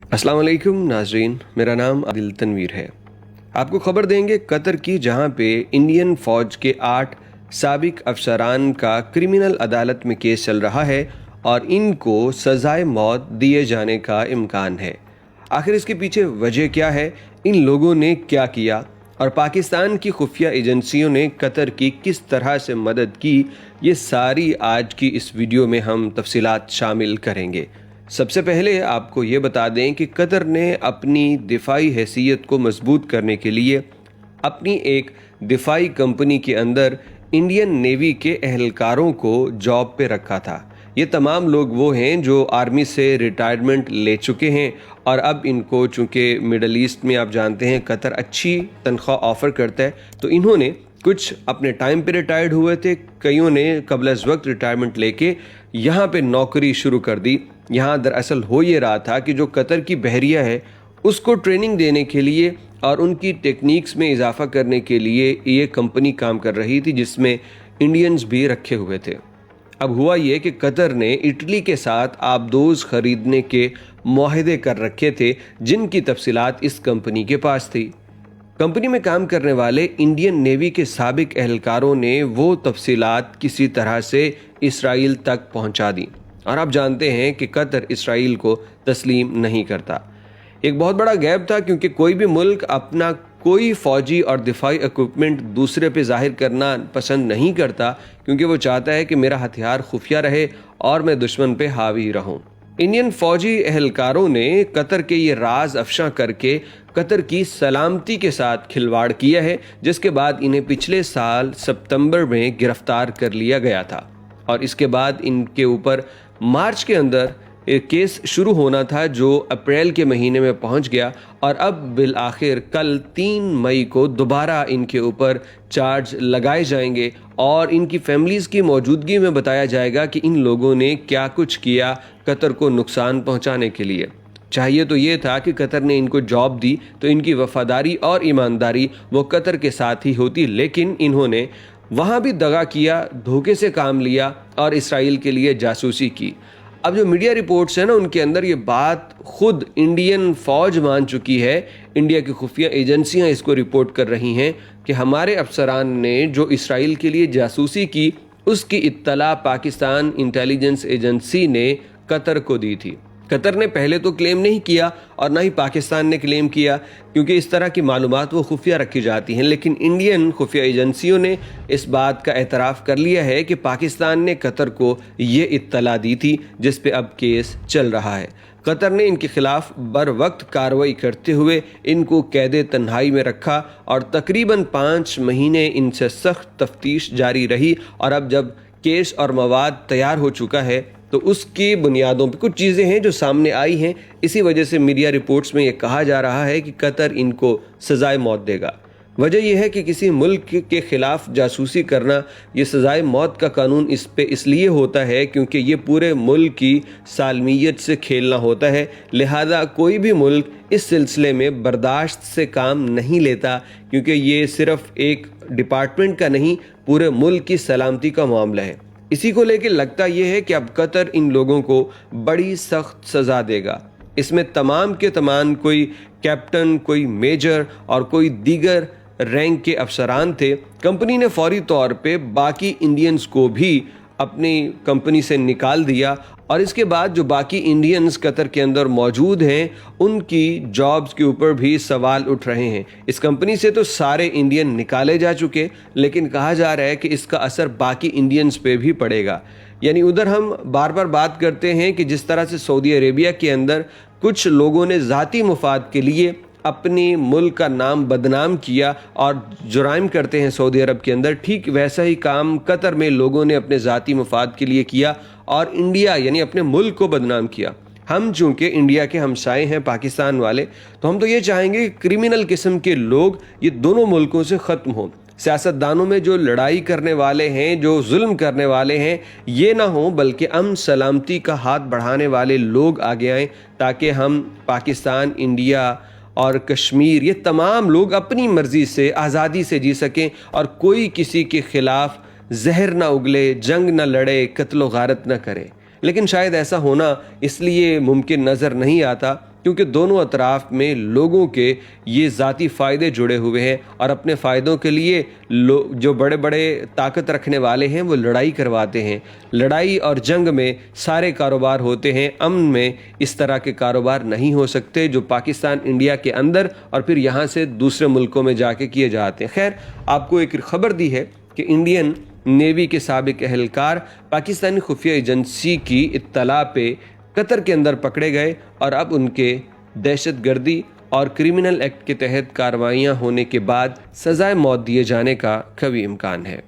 अस्सलाम वालेकुम नाजरीन, मेरा नाम आदिल तनवीर है। आपको खबर देंगे कतर की, जहां पे इंडियन फ़ौज के 8 साबिक अफसरान का क्रिमिनल अदालत में केस चल रहा है और इनको सज़ाए मौत दिए जाने का इम्कान है। आखिर इसके पीछे वजह क्या है, इन लोगों ने क्या किया और पाकिस्तान की खुफिया एजेंसियों ने कतर की किस तरह से मदद की, ये सारी आज की इस वीडियो में हम तफसीलात शामिल करेंगे। सबसे पहले आपको ये बता दें कि कतर ने अपनी दिफाई हैसियत को मजबूत करने के लिए अपनी एक दिफाई कंपनी के अंदर इंडियन नेवी के एहलकारों को जॉब पे रखा था। ये तमाम लोग वो हैं जो आर्मी से रिटायरमेंट ले चुके हैं और अब इनको, चूँकि मिडल ईस्ट में आप जानते हैं कतर अच्छी तनख्वाह ऑफ़र करता है, तो इन्होंने कुछ अपने टाइम पे रिटायर्ड हुए थे, कईयों ने कबल अज़ वक्त रिटायरमेंट लेके यहाँ पे नौकरी शुरू कर दी। यहाँ दरअसल हो ये रहा था कि जो कतर की बहरिया है उसको ट्रेनिंग देने के लिए और उनकी टेक्निक्स में इजाफा करने के लिए ये कंपनी काम कर रही थी, जिसमें इंडियंस भी रखे हुए थे। अब हुआ ये कि कतर ने इटली के साथ आबदोज़ ख़रीदने के मुआहदे कर रखे थे, जिनकी तफसीलात इस कंपनी के पास थी। कंपनी में काम करने वाले इंडियन नेवी के साबिक एहलकारों ने वो तफसीलात किसी तरह से इसराइल तक पहुंचा दी और आप जानते हैं कि कतर इसराइल को तस्लीम नहीं करता। एक बहुत बड़ा गैप था, क्योंकि कोई भी मुल्क अपना कोई फ़ौजी और दिफाई इक्विपमेंट दूसरे पे ज़ाहिर करना पसंद नहीं करता, क्योंकि वो चाहता है कि मेरा हथियार खुफिया रहे और मैं दुश्मन पे हावी रहूं। इंडियन फ़ौजी एहलकारों ने कतर के ये राज अफशा करके कतर की सलामती के साथ खिलवाड़ किया है, जिसके बाद इन्हें पिछले साल सितंबर में गिरफ्तार कर लिया गया था और इसके बाद इनके ऊपर मार्च के अंदर एक केस शुरू होना था, जो अप्रैल के महीने में पहुंच गया और अब बिल आखिर कल 3 मई को दोबारा इनके ऊपर चार्ज लगाए जाएंगे और इनकी फैमिलीज़ की मौजूदगी में बताया जाएगा कि इन लोगों ने क्या कुछ किया कतर को नुकसान पहुंचाने के लिए। चाहिए तो ये था कि कतर ने इनको जॉब दी तो इनकी वफादारी और ईमानदारी वो कतर के साथ ही होती, लेकिन इन्होंने वहाँ भी दगा किया, धोखे से काम लिया और इसराइल के लिए जासूसी की। अब जो मीडिया रिपोर्ट्स हैं ना, उनके अंदर ये बात खुद इंडियन फ़ौज मान चुकी है। इंडिया की खुफिया एजेंसियां इसको रिपोर्ट कर रही हैं कि हमारे अफसरान ने जो इसराइल के लिए जासूसी की, उसकी इत्तला पाकिस्तान इंटेलिजेंस एजेंसी ने कतर को दी थी। कतर ने पहले तो क्लेम नहीं किया और ना ही पाकिस्तान ने क्लेम किया, क्योंकि इस तरह की मालूमात वो खुफिया रखी जाती हैं, लेकिन इंडियन खुफिया एजेंसियों ने इस बात का एतराफ़ कर लिया है कि पाकिस्तान ने कतर को ये इत्तला दी थी, जिस पे अब केस चल रहा है। कतर ने इनके खिलाफ बर वक्त कार्रवाई करते हुए इनको कैद तन्हाई में रखा और तकरीबन 5 महीने इनसे सख्त तफ्तीश जारी रही और अब जब केस और मवाद तैयार हो चुका है तो उसकी बुनियादों पर कुछ चीज़ें हैं जो सामने आई हैं। इसी वजह से मीडिया रिपोर्ट्स में ये कहा जा रहा है कि कतर इनको सज़ाए मौत देगा। वजह यह है कि किसी मुल्क के ख़िलाफ़ जासूसी करना, ये सज़ाए मौत का कानून इस पे इसलिए होता है क्योंकि ये पूरे मुल्क की सालमियत से खेलना होता है। लिहाजा कोई भी मुल्क इस सिलसिले में बर्दाश्त से काम नहीं लेता, क्योंकि ये सिर्फ़ एक डिपार्टमेंट का नहीं, पूरे मुल्क की सलामती का मामला है। इसी को लेकर लगता यह है कि अब कतर इन लोगों को बड़ी सख्त सज़ा देगा। इसमें तमाम के तमाम कोई कैप्टन, कोई मेजर और कोई दीगर रैंक के अफसरान थे। कंपनी ने फौरी तौर पे बाकी इंडियंस को भी अपनी कंपनी से निकाल दिया और इसके बाद जो बाकी इंडियंस कतर के अंदर मौजूद हैं, उनकी जॉब्स के ऊपर भी सवाल उठ रहे हैं। इस कंपनी से तो सारे इंडियन निकाले जा चुके, लेकिन कहा जा रहा है कि इसका असर बाकी इंडियंस पे भी पड़ेगा। यानी उधर हम बार बार बात करते हैं कि जिस तरह से सऊदी अरेबिया के अंदर कुछ लोगों ने ज़ाती मुफाद के लिए अपने मुल्क का नाम बदनाम किया और जुराइम करते हैं सऊदी अरब के अंदर, ठीक वैसा ही काम कतर में लोगों ने अपने ज़ाती मुफाद के लिए किया और इंडिया यानी अपने मुल्क को बदनाम किया। हम चूँकि इंडिया के हमसाए हैं पाकिस्तान वाले, तो हम तो ये चाहेंगे कि क्रिमिनल किस्म के लोग ये दोनों मुल्कों से ख़त्म हों। सियासतदानों में जो लड़ाई करने वाले हैं, जो जुल्म करने वाले हैं, ये ना हो, बल्कि अमन सलामती का हाथ बढ़ाने वाले लोग आगे आएँ, ताकि हम पाकिस्तान, इंडिया और कश्मीर, ये तमाम लोग अपनी मर्ज़ी से आज़ादी से जी सकें और कोई किसी के ख़िलाफ़ जहर ना उगले, जंग ना लड़े, कत्ल व गारत ना करे। लेकिन शायद ऐसा होना इसलिए मुमकिन नज़र नहीं आता کیونکہ دونوں اطراف میں لوگوں کے یہ ذاتی فائدے جڑے ہوئے ہیں اور اپنے فائدوں کے لیے جو بڑے بڑے طاقت رکھنے والے ہیں وہ لڑائی کرواتے ہیں۔ لڑائی اور جنگ میں سارے کاروبار ہوتے ہیں، امن میں اس طرح کے کاروبار نہیں ہو سکتے جو پاکستان انڈیا کے اندر اور پھر یہاں سے دوسرے ملکوں میں جا کے کیے جاتے ہیں۔ خیر، آپ کو ایک خبر دی ہے کہ انڈین نیوی کے سابق اہلکار پاکستانی خفیہ ایجنسی کی اطلاع پہ قطر کے اندر پکڑے گئے اور اب ان کے دہشت گردی اور کرمنل ایکٹ کے تحت کارروائیاں ہونے کے بعد سزائے موت دیے جانے کا قوی امکان ہے۔